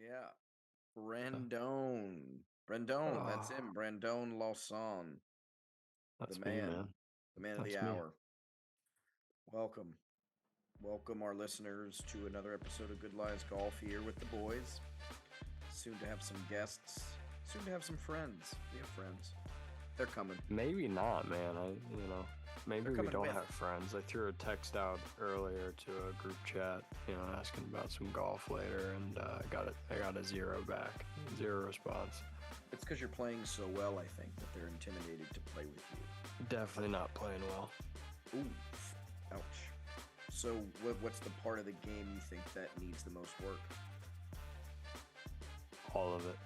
Yeah. So, Brandon, that's oh, him. Brandon Lawson, the that's me, man, man. the man of the That's me. hour. Welcome. Welcome our listeners to another episode of Good Lies Golf here with the boys. Soon to have some guests. Soon to have some friends. We have friends. They're coming. Maybe not, man. They're Maybe we coming don't with. have friends. I threw a text out earlier to a group chat, asking about some golf later, and I got a zero back, zero response. It's because you're playing so well, I think, that they're intimidated to play with Definitely not playing well. you. Ooh, ouch. So, what's the part of the game you think that needs the most work? All of it.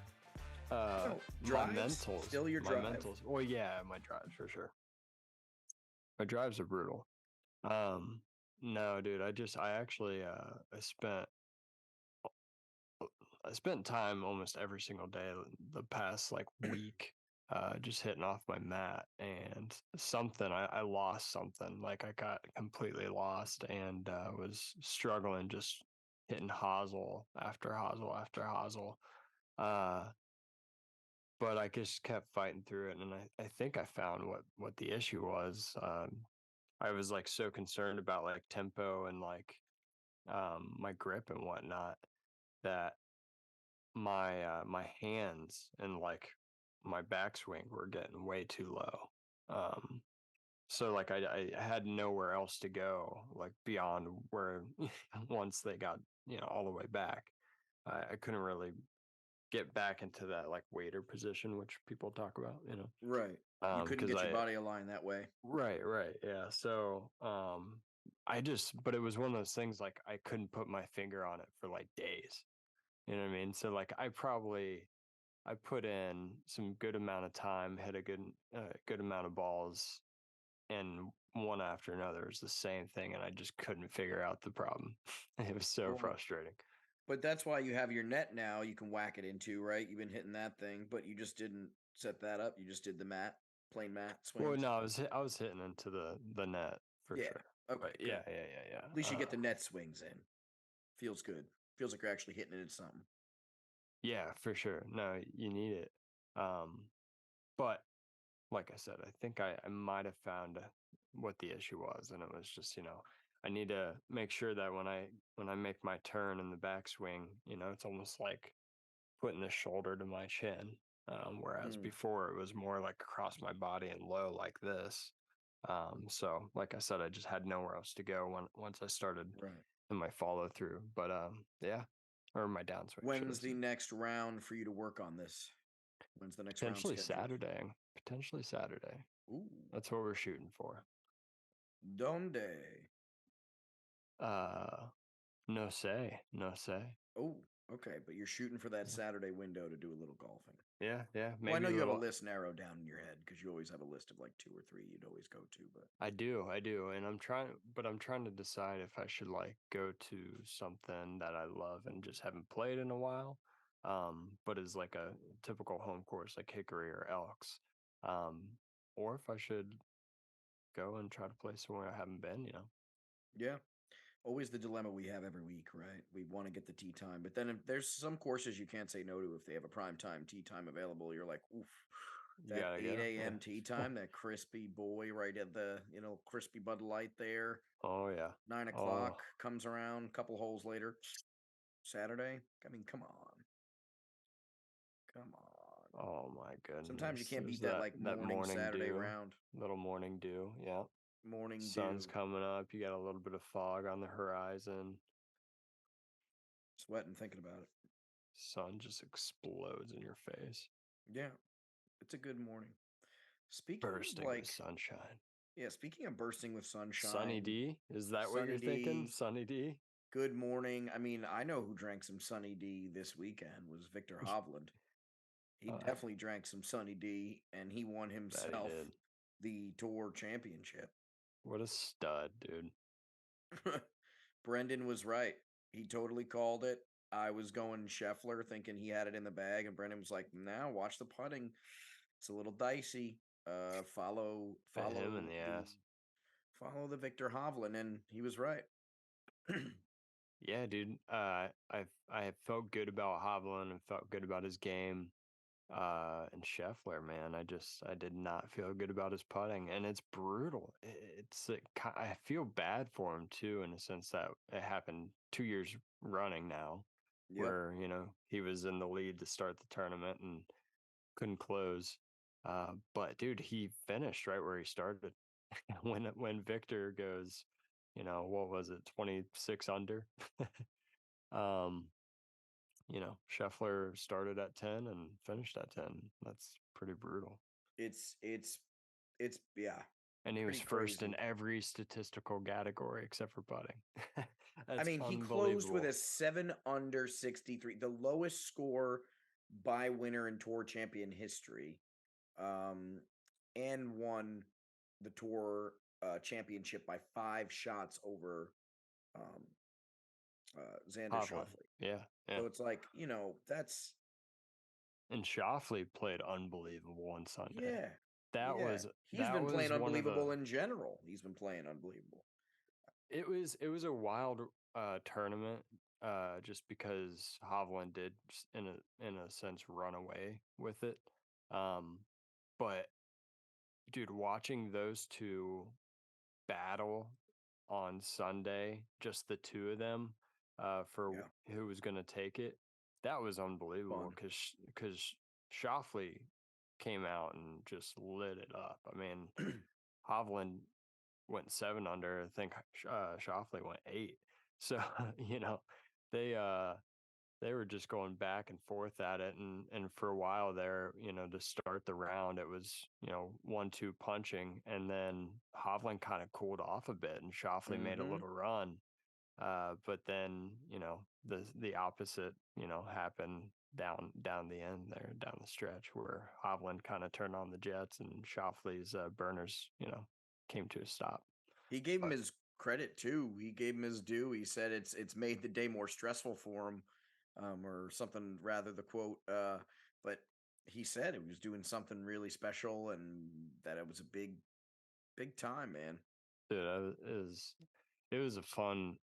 Oh, My drives? mentals, Still your my drive? mentals. Well, yeah, my drives for sure. My drives are brutal. Um, no, dude, I actually, I spent time almost every single day the past like week, just hitting off my mat and I lost something. Like I got completely lost and was struggling just hitting hosel after hosel after hosel. Uh, but I just kept fighting through it, and I think I found what the issue was. I was like so concerned about like tempo and like my grip and whatnot that my hands and like my backswing were getting way too low. So like I had nowhere else to go like beyond where once they got all the way back. I couldn't really get back into that like waiter position which people talk about, Right. You couldn't because get your I body aligned that way. right, yeah. So but it was one of those things like I couldn't put my finger on it for like days. You know what I mean? So like I put in some good amount of time, hit a good amount of balls, and one after another is the same thing, and I just couldn't figure out the problem. It was so Well, frustrating. but that's why you have your net now you can whack it into, right? You've been hitting that thing, but you just didn't set that up. You just did the plain mat Well, swings. no, I was hitting into the net for Yeah. sure. Okay, But good. yeah. At least you get the net swings in. Feels good. Feels like you're actually hitting it into something. Yeah, for sure. No, you need it. Um, but like I said, I think I might have found what the issue was, and it was just I need to make sure that when I make my turn in the backswing, it's almost like putting the shoulder to my chin, whereas Mm, before it was more like across my body and low like this. So like I said, I just had nowhere else to go once I started right. in my follow through, but yeah, or my downswing, should When's have the said. next round for you to work on this? When's the next round Potentially scheduled? Saturday. Potentially Saturday. Ooh. That's what we're shooting for. Donde? Uh, no say, no say. Oh, okay. But you're shooting for that Saturday window to do a little golfing. Yeah. Well, I Maybe know a you have a little. list narrowed down in your head because you always have a list of like two or three you'd always go to. But I do, and I'm trying to decide if I should like go to something that I love and just haven't played in a while, but is like a typical home course like Hickory or Elks, um, or if I should go and try to play somewhere I haven't been. yeah, always the dilemma we have every week, right? We want to get the tee time, but then if there's some courses you can't say no to if they have a prime time tee time available. You're like, oof, You that gotta 8 go. a.m. tee time, that crispy boy right at the, crispy Bud Light there. Oh yeah. 9 o'clock Oh, comes around, a couple holes later, Saturday. I mean, come on. Come on. oh my Sometimes you goodness. can't There's beat that like that morning morning Saturday dew, round. little morning dew. Yeah. Morning Sun's dew. coming up. You got a little bit of fog on the horizon. Sweating thinking about it. Sun just explodes in your face, Yeah, it's a good morning. Speaking of bursting with like, sunshine. yeah, speaking of bursting with Sunny sunshine, D? Is that what Sunny you're thinking? D, Sunny D? good morning. I mean, I know who drank some Sunny D this weekend was Viktor Hovland. He I definitely drank some Sunny D and he won bet he himself did. the tour championship. What a stud, dude. Brendan was right. He totally called it. I was going Scheffler thinking he had it in the bag, and Brendan was like, "Now watch the putting. It's a little dicey. Follow Bit him follow in the the ass. follow the Victor Hovland," and he was right. Yeah, dude. I felt good about Hovland and felt good about his game. And Scheffler, man, I did not feel good about his putting, and it's brutal. I feel bad for him too, in a sense that it happened 2 years running now, Yep. where he was in the lead to start the tournament and couldn't close. But dude, he finished right where he started. When Victor goes, what was it, 26 under? um, Scheffler started at 10 and finished at 10. That's pretty brutal. It's yeah, And he was pretty first in crazy. every statistical category except for putting. I That's mean, he closed with unbelievable. a 7 under 63, the lowest score by winner in tour champion history. Um, and won the tour championship by 5 shots over um, Xander Hovland. Schauffele. Yeah, yeah. So it's like, that's And Schauffele played unbelievable on Sunday. yeah, That yeah. was He's that been playing was one of the unbelievable in general. He's been playing unbelievable. it was a wild tournament, just because Hovland did in a sense run away with it. Um but dude, watching those two battle on Sunday, just the two of them, for Yeah, who was going to take it, that was unbelievable fun. because Shoffley came out and just lit it up. I mean, Hovland went 7 under. I think Shoffley went 8. So you know they they were just going back and forth at it, and for a while there, to start the round, it was 1-2 punching, and then Hovland kind of cooled off a bit, and Shoffley made a Hmm. little run. But then the opposite happened down the end there, down the stretch, where Hovland kind of turned on the jets, and Shoffley's burners came to a stop. He gave him But his credit too. He gave him his due. He said it's made the day more stressful for him, or something rather the quote. But he said it was doing something really special and that it was a big time, man. dude, it was a fun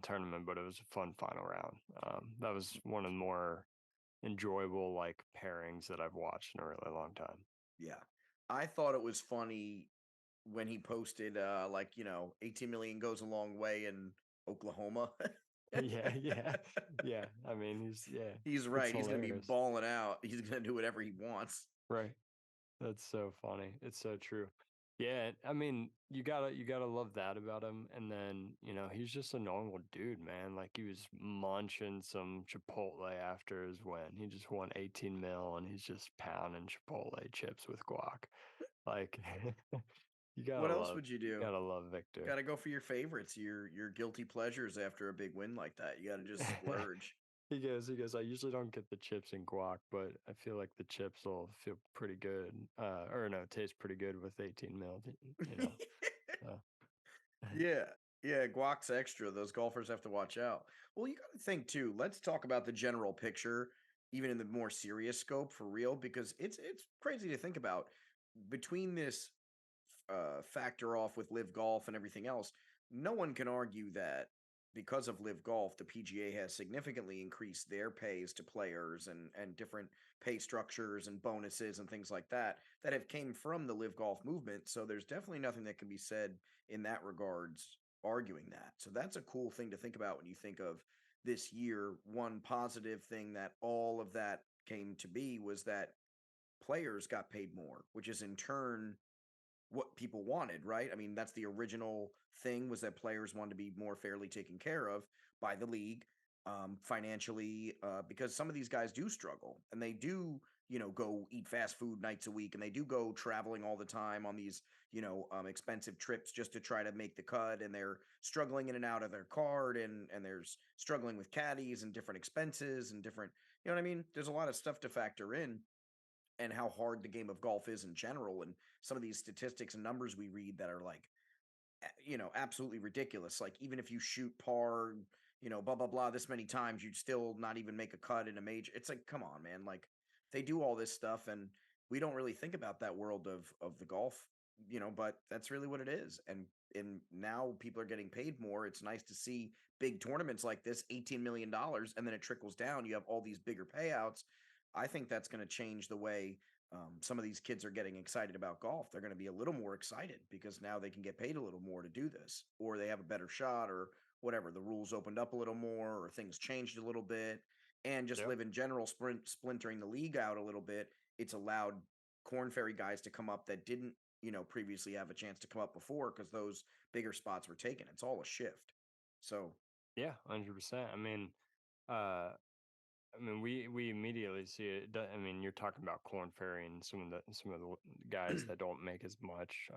tournament, but it was a fun final round. That was one of the more enjoyable like pairings that I've watched in a really long time. Yeah. I thought it was funny when he posted 18 million goes a long way in Oklahoma. Yeah, yeah, yeah. I mean, He's it's right. He's going to be hilarious, balling out. He's going to do whatever he wants. right? That's so funny. It's so true. Yeah, I mean, you gotta love that about him. And then, he's just a normal dude, man. Like he was munching some Chipotle after his win. He just won 18 mil and he's just pounding Chipotle chips with guac. Like you gotta What else love would you you do? gotta love Victor. Got to go for your favorites, your guilty pleasures after a big win like that. You got to just splurge. He goes, I usually don't get the chips in guac, but I feel like the chips will feel pretty good. Or no, taste pretty good with 18 mil, you know. So Yeah. Yeah, guac's extra. Those golfers have to watch out. Well, you got to think too. Let's talk about the general picture, even in the more serious scope for real, because it's crazy to think about between this factor off with Live Golf and everything else. No one can argue that because of Live Golf, the PGA has significantly increased their pays to players and different pay structures and bonuses and things like that have came from the Live Golf movement. So there's definitely nothing that can be said in that regards arguing that. So that's a cool thing to think about when you think of this year. One positive thing that all of that came to be was that players got paid more, which is in turn what people wanted, right? I mean, that's the original thing, was that players wanted to be more fairly taken care of by the league, financially, because some of these guys do struggle and they do, go eat fast food nights a week, and they do go traveling all the time on these, expensive trips just to try to make the cut, and they're struggling in and out of their card, and there's struggling with caddies and different expenses and different, you know what I mean? There's a lot of stuff to factor in, and how hard the game of golf is in general, and some of these statistics and numbers we read that are like absolutely ridiculous. Like, even if you shoot par, blah blah blah this many times, you'd still not even make a cut in a major. It's like, come on, man. Like, they do all this stuff, and we don't really think about that world of the golf but that's really what it is. And now people are getting paid more. It's nice to see big tournaments like this, $18 million, and then it trickles down. You have all these bigger payouts. I think that's going to change the way some of these kids are getting excited about golf. They're going to be a little more excited because now they can get paid a little more to do this, or they have a better shot, or whatever. The rules opened up a little more, or things changed a little bit, and just Yep. live in general, splintering the league out a little bit. It's allowed Corn Ferry guys to come up that didn't, previously have a chance to come up before because those bigger spots were taken. It's all a shift. So, Yeah, 100%. Uh, we immediately see it. I mean, you're talking about Corn Ferry and some of the guys that don't make as much.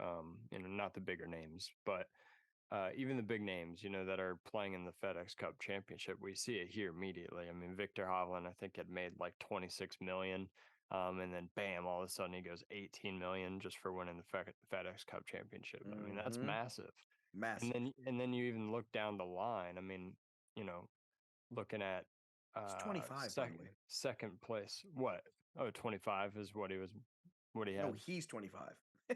Not the bigger names, but even the big names, that are playing in the FedEx Cup Championship, we see it here immediately. I mean, Viktor Hovland, I think, had made like 26 million, and then bam, all of a sudden he goes 18 million just for winning the FedEx Cup Championship. I mean, that's hmm massive. And massive. then you even look down the line. I mean, you know, looking at It's 25, by the way. second place. What? Oh, 25 is what he No, had. he's 25.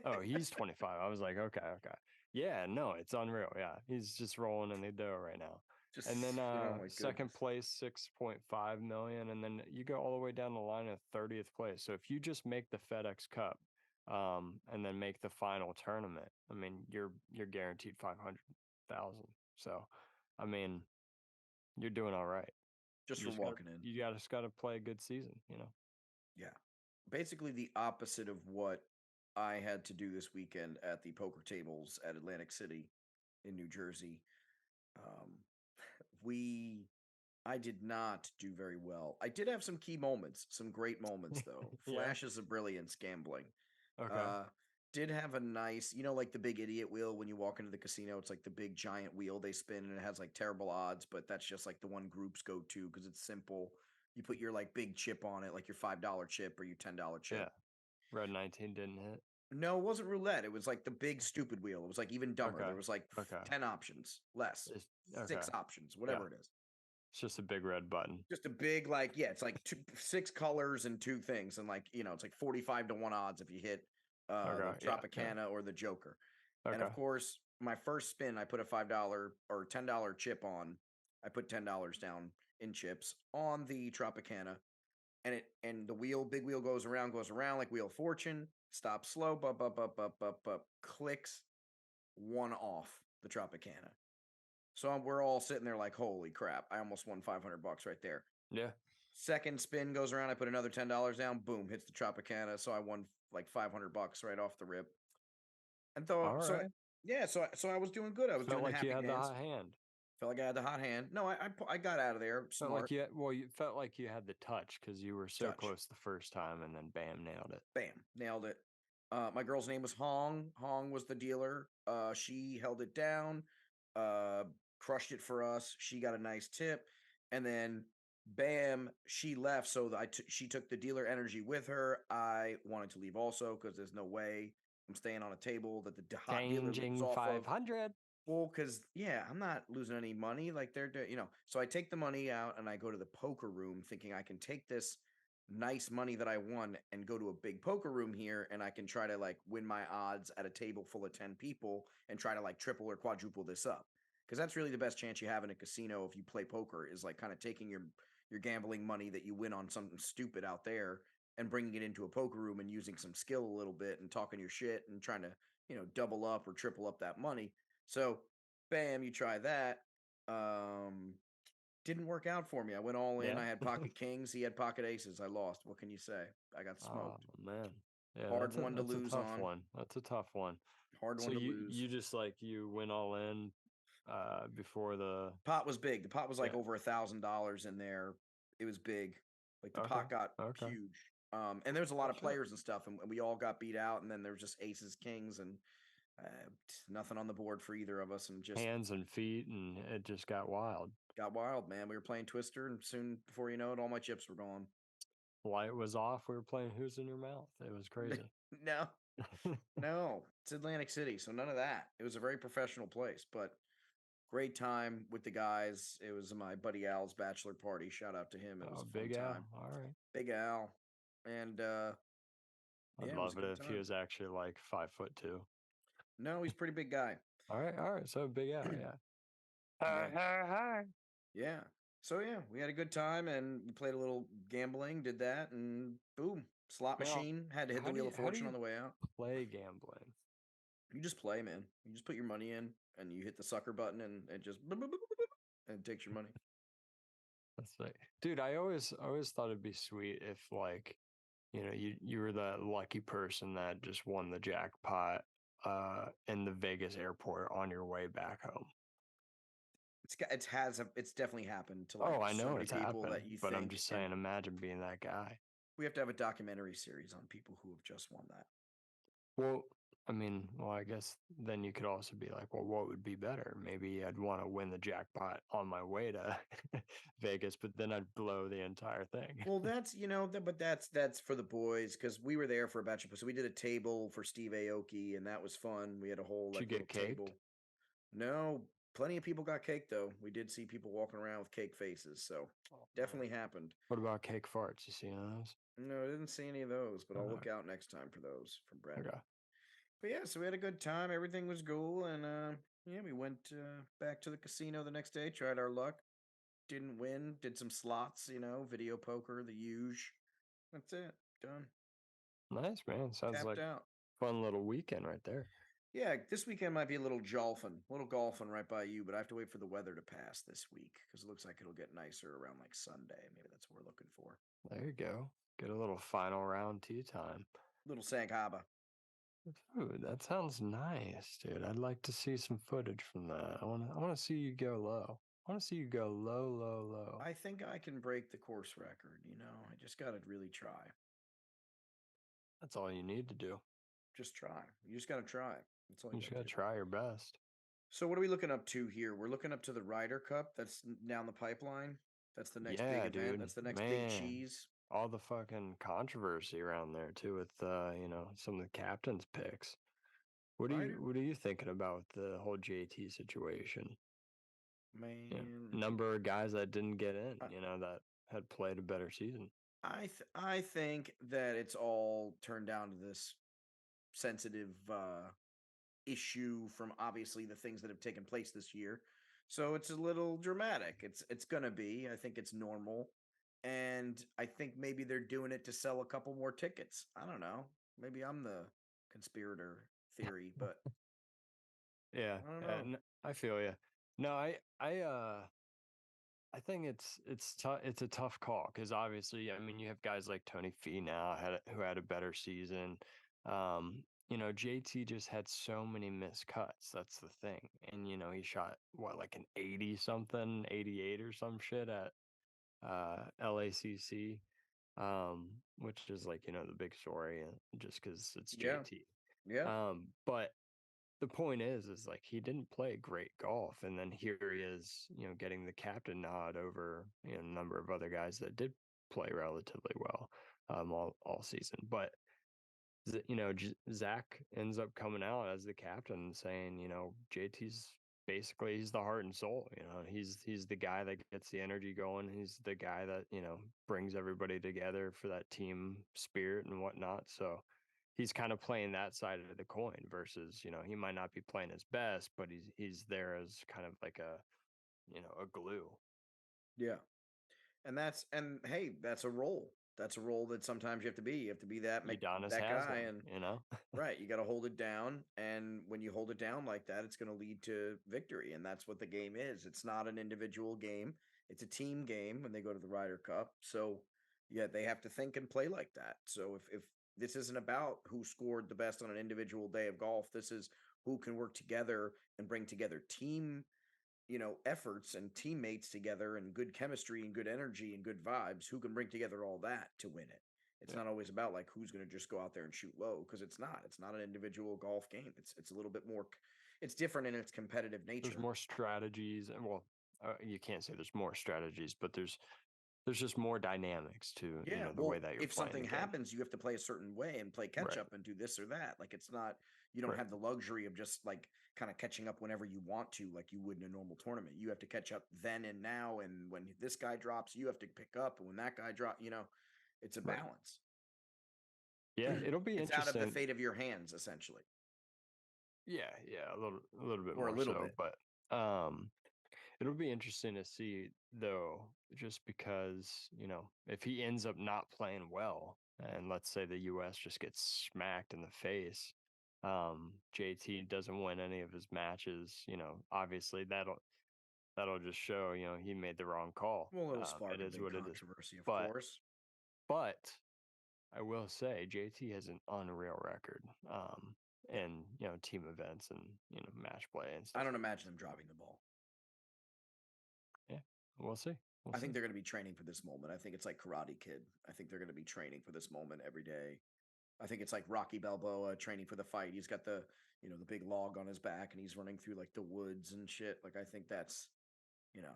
Oh, he's 25. I was like, okay, okay. Yeah, no, it's unreal. Yeah, he's just rolling in the dough right now. And then Just, oh my second goodness. place, 6.5 million. And then you go all the way down the line at 30th place. So if you just make the FedEx Cup, and then make the final tournament, I mean, you're guaranteed 500,000. So, I mean, you're doing all right. Just for walking in. Just gotta play a good season. Yeah. Basically, the opposite of what I had to do this weekend at the poker tables at Atlantic City in New Jersey. Um, we I did not do very well. I did have some key moments, some great moments though. Yeah. Flashes of brilliance gambling. Okay. Uh did have a nice, like the big idiot wheel when you walk into the casino, it's like the big giant wheel they spin and it has like terrible odds, but that's just like the one groups go to because it's simple. You put your like big chip on it, like your $5 chip or your $10 Yeah. chip. Red 19 didn't hit. No, it wasn't roulette. It was like the big stupid wheel. It was like even dumber. Okay. There was like Okay. 10 options, less, It's, okay. 6 options, Yeah. whatever it is. It's just a big red button. Just a big, like, yeah, it's like 6 colors and 2 things. And like, it's like 45 to 1 odds if you hit the Okay. Yeah. Yeah. Tropicana or the Joker. And Okay. of course, my first spin, I put a $5 or $10 chip on. I put $10 down in chips on the Tropicana. And the big wheel goes around like Wheel of Fortune, stops slow, clicks one off the Tropicana. So we're all sitting there like, holy crap! I almost won $500 right there. Yeah. Second spin goes around. I put another $10 down. Boom, hits the Tropicana. So I won like $500 right off the rip. And All right. yeah, so I was doing good. I was Felt doing the like you happy had the dance. hot hand. Felt like I had the hot hand. No, I got out of there Felt like smart. you felt like you had the touch because you were so Touch. close the first time, and then bam, nailed it. Bam, nailed it. My girl's name was Hong. Hong was the dealer. She held it down, uh, crushed it for us. She got a nice tip, and then bam, she left. So she took the dealer energy with her. I wanted to leave also because there's no way I'm staying on a table that the hot dealer leaves Changing off of. 500. Well, because yeah, I'm not losing any money. Like they're doing. So I take the money out and I go to the poker room, thinking I can take this nice money that I won and go to a big poker room here, and I can try to like win my odds at a table full of 10 people and try to like triple or quadruple this up. Because that's really the best chance you have in a casino if you play poker is like kind of taking your gambling money that you win on something stupid out there and bringing it into a poker room and using some skill a little bit and talking your shit and trying to double up or triple up that money. So, bam, you try that. Didn't work out for me. I went all in. Yeah. I had pocket kings. He had pocket aces. I lost. What can you say? I got Oh smoked. man. Yeah, Hard one to that's a lose tough on. one. That's a tough one. Hard So one to you lose. you just like you went all in before the Pot was big. The pot was like yeah. over $1,000 in there. It was big. Like the Okay. pot got Okay. huge. And there's a lot Well, of players and stuff, and we all got beat out. And then there was just aces, kings, and nothing on the board for either of us, and just hands and feet, and it just got wild. got wild, man. We were playing Twister, and soon before you know it, all my chips were gone. Light was off. We were playing Who's in Your Mouth. It was crazy. No, no, it's Atlantic City, so none of that. It was a very professional place, but great time with the guys. It was my buddy Al's bachelor party. Shout out to him. It was Oh, a fun Big Al. time. All right. Big Al. And I'd yeah, it was love a it good if he time. was actually like 5'2". No, he's a pretty big guy. All right. So Big Al, yeah. Yeah. Hi. Yeah. So yeah, we had a good time and we played a little gambling, did that, and boom, slot Now, machine. Had to hit the wheel of how do fortune you on the way out. play gambling? You just play, man. You just put your money in and you hit the sucker button and it just boop, boop, boop, boop, boop, and it takes your money. That's like, dude, I always thought it'd be sweet if like, you were that lucky person that just won the jackpot in the Vegas airport on your way back home. It's definitely happened to like Oh, I so know many it's people happened, that you but I'm think, just and saying, imagine being that guy. we have to have a documentary series on people who have just won that. Well, I mean, well, I guess then you could also be like, well, what would be better? Maybe I'd want to win the jackpot on my way to Vegas, but then I'd blow the entire thing. Well, that's but that's for the boys because we were there for a bachelor. So we did a table for Steve Aoki, and that was fun. We had a whole Did you like little get caked? table. No, plenty of people got cake though. We did see people walking around with cake faces, so Oh man. definitely happened. What about cake farts? You see those? No, I didn't see any of those, but I'll Uh, look out next time for those from Brendan. okay. But yeah, so we had a good time. Everything was cool, and yeah, we went back to the casino the next day. Tried our luck. Didn't win. Did some slots, video poker, the huge. That's it. Done. Nice, man. Sounds Tapped like out. fun little weekend right there. Yeah, this weekend might be a little golfing right by you, but I have to wait for the weather to pass this week because it looks like it'll get nicer around like Sunday. Maybe that's what we're looking for. There you go. Get a little final round tea time. Little Sag Harbor. Ooh, that sounds nice, dude. I'd like to see some footage from that. I want to see you go low. I want to see you go low, low, low. I think I can break the course record. I just got to really try. That's all you need to do. Just try. You just got to try. That's all You you just got to gotta do. try your best. So, what are we looking up to here? We're looking up to the Ryder Cup. That's down the pipeline. That's the next big Yeah, event. dude. That's the next big Man, cheese. all the fucking controversy around there too with some of the captain's picks. Ryder, What are you thinking about the whole JT situation? man. Number of guys that didn't get in, I, that had played a better season. I think that it's all turned down to this sensitive issue from obviously the things that have taken place this year. So it's a little dramatic. It's gonna be. I think it's normal, and I think maybe they're doing it to sell a couple more tickets. I don't know. Maybe I'm the conspirator theory, but Yeah, I don't know. I feel you. No, I think it's tough. It's a tough call because obviously, I mean, you have guys like Tony Fee now who had a better season. JT just had so many missed cuts. That's the thing, and he shot what like an 80 something, 88 or some shit at LACC, which is like the big story, just because it's Yeah, JT. yeah, But the point is like he didn't play great golf, and then here he is, getting the captain nod over a number of other guys that did play relatively well all season. But Zach ends up coming out as the captain and saying, JT's basically he's the heart and soul. He's the guy that gets the energy going. He's the guy that brings everybody together for that team spirit and whatnot. So he's kind of playing that side of the coin versus he might not be playing his best, but he's there as kind of like a glue. yeah. And hey, that's a role. That's a role that sometimes you have to be. You have to be Udonis that has guy, them, and you know. right, you got to hold it down. And when you hold it down like that, it's going to lead to victory. And that's what the game is. It's not an individual game. It's a team game when they go to the Ryder Cup. So yeah, they have to think and play like that. So if this isn't about who scored the best on an individual day of golf, this is who can work together and bring together team efforts and teammates together and good chemistry and good energy and good vibes, who can bring together all that to win it. It's Yeah. not always about like who's going to just go out there and shoot low, because it's not an individual golf game. It's a little bit more, it's different in its competitive There's nature. more strategies, and well, you can't say there's more strategies, but there's just more dynamics to Yeah, the way well, that you're if playing something the game. happens, you have to play a certain way and play catch Right. up and do this or that. Like it's not, you don't Right. have the luxury of just like kind of catching up whenever you want to, like you would in a normal tournament. You have to catch up then and now, and when this guy drops, you have to pick up, and when that guy drop, it's a Right. balance. Yeah, it'll be It's out of the interesting. fate of your hands, essentially. Yeah, a little bit or a more little so, bit. but um, it'll be interesting to see though, just because if he ends up not playing well, and let's say the U.S. just gets smacked in the face, JT doesn't win any of his matches, obviously that'll just show he made the wrong call. Well, it'll It spark a is big what it is, controversy, of but course. but I will say JT has an unreal record Yeah. in team events and match play and I stuff don't like imagine that. them dropping the ball. Yeah, we'll see. We'll I think see. they're going to be training for this moment. I think it's like Karate Kid. I think they're going to be training for this moment every day. I think it's like Rocky Balboa training for the fight. He's got the big log on his back and he's running through like the woods and shit. Like I think that's, you know,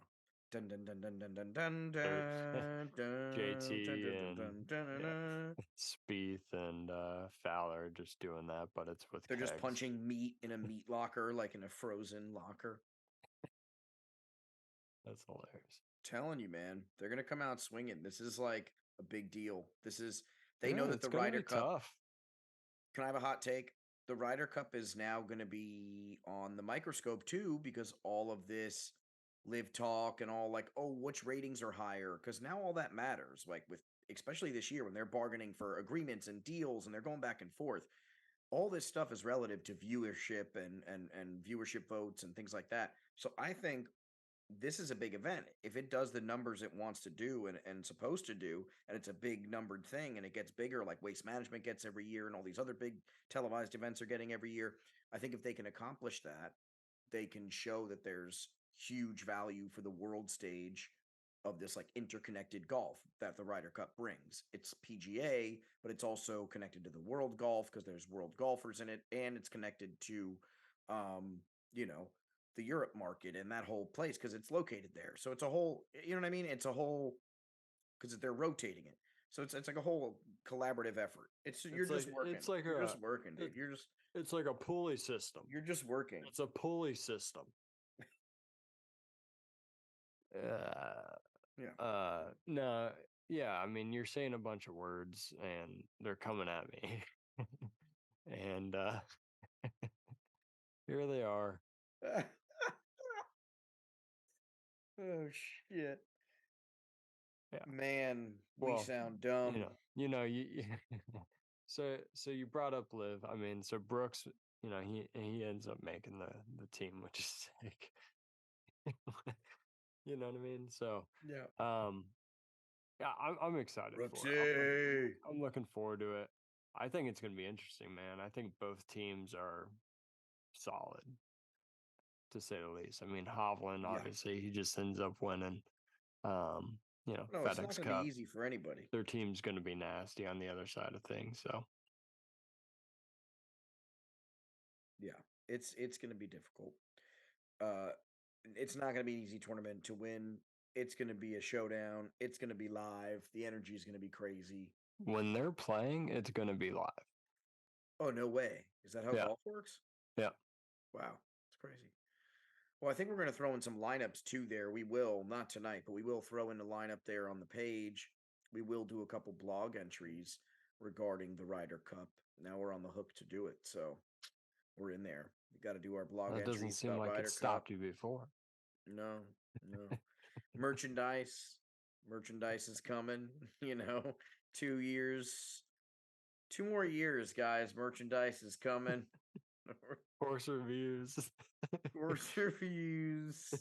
dun dun dun dun dun dun dun They're dun dun dun JT dun and dun dun yeah, dun. Spieth and Fowler just doing that, but it's with They're just kegs. punching meat in a meat locker, like in a frozen locker. That's hilarious. Telling you, man, they're gonna come out swinging. This is like a big deal. They know Yeah, that it's the gonna Ryder be Cup. tough. Can I have a hot take? The Ryder Cup is now going to be on the microscope too, because all of this live talk and all like, oh, which ratings are higher? Because now all that matters. Like with especially this year when they're bargaining for agreements and deals and they're going back and forth. All this stuff is relative to viewership and viewership votes and things like that. So I think this is a big event. If it does the numbers it wants to do and supposed to do, and it's a big numbered thing and it gets bigger, like Waste Management gets every year, and all these other big televised events are getting every year. I think if they can accomplish that, they can show that there's huge value for the world stage of this like interconnected golf that the Ryder Cup brings. It's PGA, but it's also connected to the world golf because there's world golfers in it, and it's connected to, um, you know, the Europe market and that whole place because it's located there. So it's a whole, you know what I mean? It's a whole because they're rotating it. So it's like a whole collaborative effort. You're It's like just working. it's like You're a just working, it, dude. it's like a pulley system. You're just working. It's a pulley system. Yeah. No, yeah. I mean, you're saying a bunch of words, and they're coming at me, and here they are. Oh shit. Yeah. Man, we Well, sound dumb. you so you brought up Liv. I mean, so Brooks, he ends up making the team, which is sick. You know what I mean? So, Yeah. um, yeah, I'm excited for it. Brooksy. I'm looking forward to it. I think it's gonna be interesting, man. I think both teams are solid, to say the least. I mean, Hovland, Yeah. obviously, he just ends up winning. Um, No, it's not FedEx going to be Cup. easy for anybody. Their team's gonna be nasty on the other side of things. So Yeah. It's going to be difficult. Uh it's not going to be an easy tournament to win. It's going to be a showdown. It's going to be live. The energy is going to be crazy. when they're playing, it's gonna be live. Oh, no way. Is that how Yeah, golf works? yeah. Wow. It's crazy. Well, I think we're going to throw in some lineups too there. We will, not tonight, but we will throw in a lineup there on the page. We will do a couple blog entries regarding the Ryder Cup. Now we're on the hook to do it. So we're in there. We got to do our blog That doesn't entries seem about like it Ryder Cup. stopped you before. No, no. Merchandise. Merchandise is coming, you know. 2 years. 2 more years, guys. Merchandise is coming. Course reviews. Course reviews.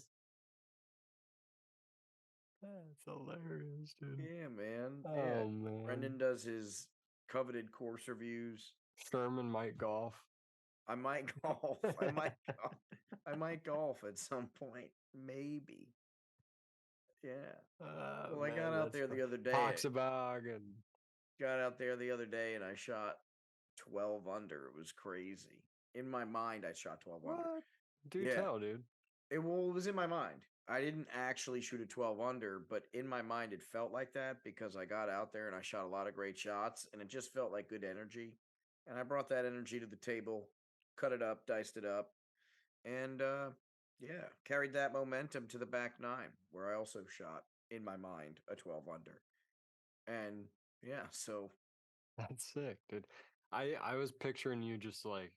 That's hilarious, dude. Yeah, man. Yeah. Oh man. Brendan does his coveted course reviews. Sherman might golf. I might golf. I might golf. I might golf at some point. Maybe. Yeah. Well, I got Man, out that's there the other day. Hoxabog and Got out there the other day and I shot 12 under. It was crazy. In my mind, I shot 12 under. what? Do Yeah. tell, dude. It was in my mind. I didn't actually shoot a 12 under, but in my mind, it felt like that because I got out there and I shot a lot of great shots and it just felt like good energy. And I brought that energy to the table, cut it up, diced it up, and yeah, carried that momentum to the back nine where I also shot in my mind a 12 under. And yeah, so That's sick, dude. I was picturing you just like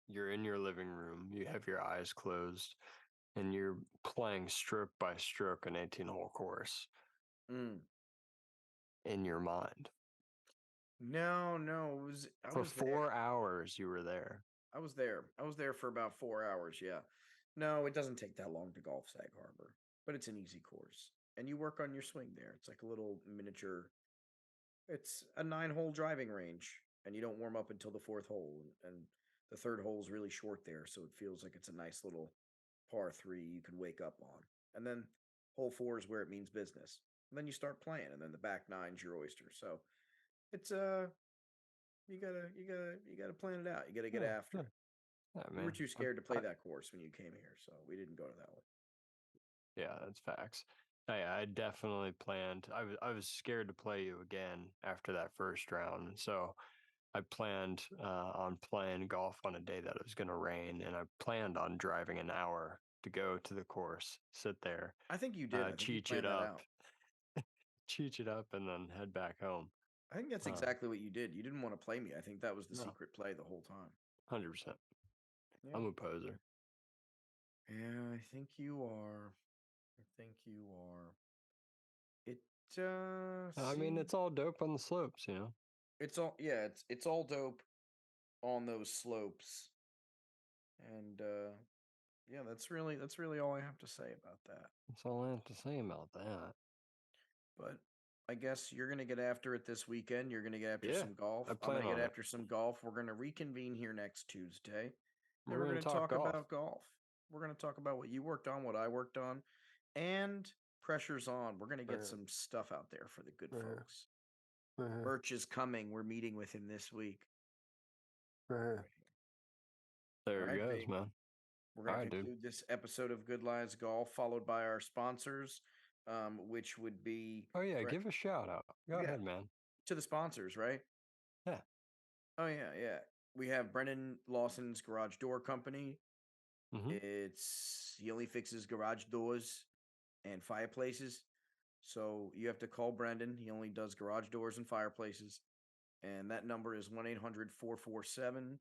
You're in your living room, you have your eyes closed, and you're playing stroke by stroke an 18-hole course Mm. in your mind. No, no, I For was there. 4 hours, you were there. I was there. I was there for about 4 hours. Yeah. No, it doesn't take that long to golf Sag Harbor, but it's an easy course, and you work on your swing there. It's like a little miniature. It's a 9-hole driving range, and you don't warm up until the fourth hole, and the third hole is really short there, so it feels like it's a nice little par three you can wake up on. And then hole four is where it means business. And then you start playing, and then the back nine's your oyster. So it's you gotta plan it out. You gotta get Yeah, after yeah, it. yeah, We were man. too scared to play that course when you came here, so we didn't go to that one. Yeah, that's facts. I definitely planned. I was scared to play you again after that first round, so I planned on playing golf on a day that it was going to rain, and I planned on driving an hour to go to the course, sit there, I think you did. I think you cheech it planned that up, out. cheech it up, and then head back home. I think that's Um, exactly what you did. You didn't want to play me. I think that was the no, secret play the whole time. 100%. Yeah. I'm a poser. Yeah, I think you are. I think you are. It I mean, seemed it's all dope on the slopes, you know. it's all yeah, it's all dope on those slopes. And yeah, that's really all I have to say about that. That's all I have to say about that. But I guess you're gonna get after it this weekend. You're gonna get after Yeah, some golf. I I'm plan gonna get on it. after some golf. We're gonna reconvene here next Tuesday. And We're we're gonna gonna talk talk golf. about golf. We're gonna talk about what you worked on, what I worked on, and pressure's on. We're gonna get Right, some stuff out there for the good right, folks. right, Birch is coming. We're meeting with him this week. right. All There he right, goes, big. man. We're All going to right, dude. conclude this episode of Good Lies Golf, followed by our sponsors, which would be Oh yeah, give a shout out. Go yeah, ahead, man. to the sponsors, right? Yeah. Oh yeah, yeah. We have Brendan Lawson's Garage Door Company. Mm-hmm. He only fixes garage doors and fireplaces. So you have to call Brendan. He only does garage doors and fireplaces. And that number is 1-800-447-4444.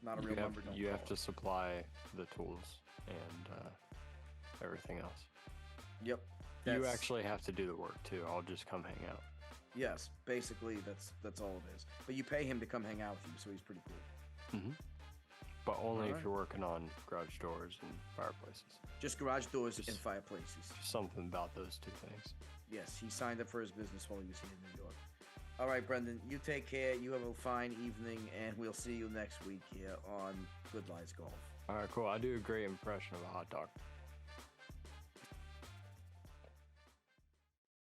Not a You real have number, don't you call have it. to supply the tools and everything else. Yep. You That's actually have to do the work too. I'll just come hang out. yes, basically that's all it is. But you pay him to come hang out with you, so he's pretty cool. Mm-hmm. But only All if right. you're working on garage doors and fireplaces. Just garage doors Just- and fireplaces. Just something about those two things. Yes, he signed up for his business while he was here in New York. All right, Brendan, you take care. You have a fine evening, and we'll see you next week here on Good Lies Golf. All right, cool. I do a great impression of a hot dog.